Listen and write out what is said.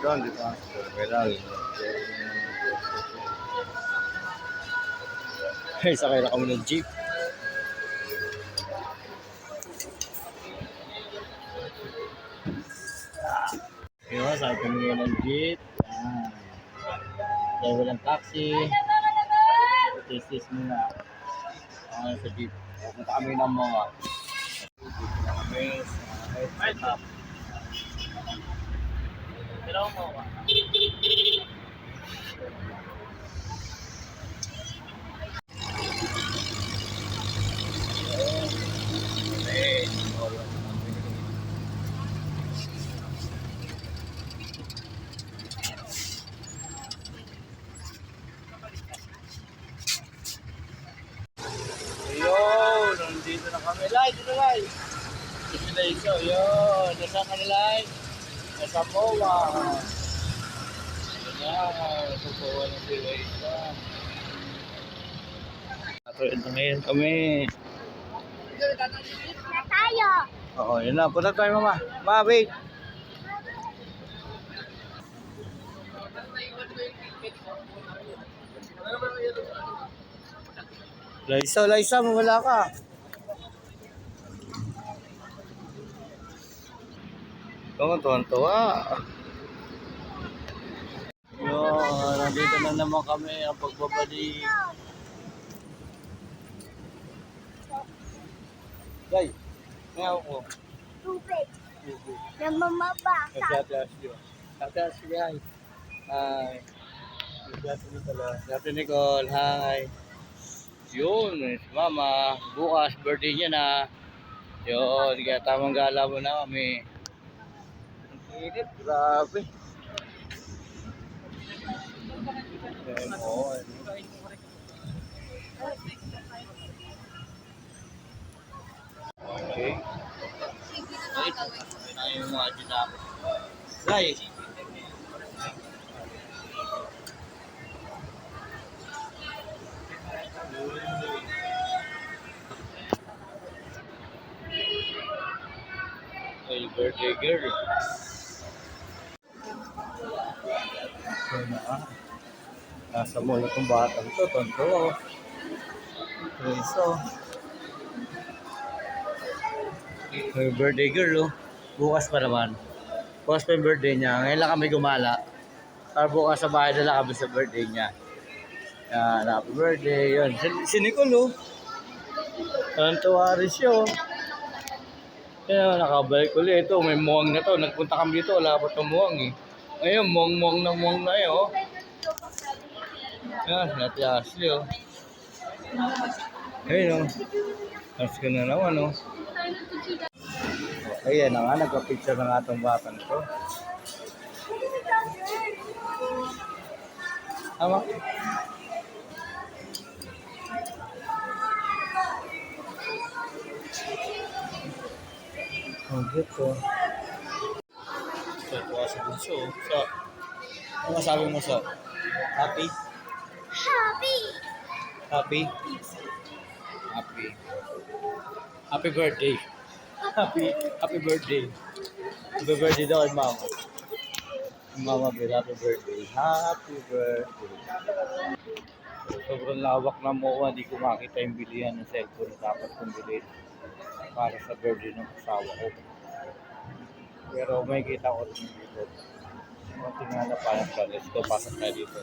doon, dito ang terminal. Hey, sakay na kami ng jeep. Yun, sakay kami ngayon ng jeep. Kaya walang taxi. Tis muna. Sa jeep. Punta kami ng mga. Dito na kami sa top. Hello mo ba? Yun, nandito na kami. Dito Lai. Dito, yun. Nasaan ka na Lai? Nasa MOA. Yan, susuwa ng Laisa. Ito ngayon kami. Na tayo. Oo, yun na. Punta tayo mama. Ma, wait. Laisa, mawala ka. Tuwan-tuwa. Yun, nandito na naman kami ang pagbabalik. Guys, may ako. Tubig. Namamaba. Ate Ashley, hi. Hi. Ate Nicole, hi. Yun, si Mama. Bukas, birthday niya na. Yun, kaya tamang gala mo na kami. Ang init, grabe. Oo. Okay. Wait, tayo yung mga ginagawa. Guys. Hey, birthday girl. So na. Nasa mall itong batang to, tonto. So, may birthday girl, oh. Bukas pa naman. Bukas pa yung birthday niya. Ngayon lang kami gumala. Para bukas sa bahay na lang kami sa birthday niya. Yan, happy birthday. Yun. Si Nicole, oh. Tuwa rin siya, oh. Kaya nakabalik ulit. Ito, may muwang na to. Nagpunta kami dito. Wala pa itong muwang, eh. Ayun, muwang na eh, oh. Yan, Ate Ashley, oh. Ayun, oh. Tapos ka na naman, oh. Ayan na nga, nagpa-picture na nga itong batang ito. Tama? Ang gito. So, ito sa bunso. So, ano masabi mo so? Happy? Happy. Happy? Happy. Happy birthday. Happy birthday. Happy birthday daw kay Mama. Mama Bel, happy birthday. Happy birthday. Sobrang lawak na mo. Hindi ko makita yung bilihan ng cellphone. Dapat kong bilhin para sa birthday ng asawa ko. Pero may kita ko rin dito. Tingnan na parang sa let's go. Pasok tayo dito.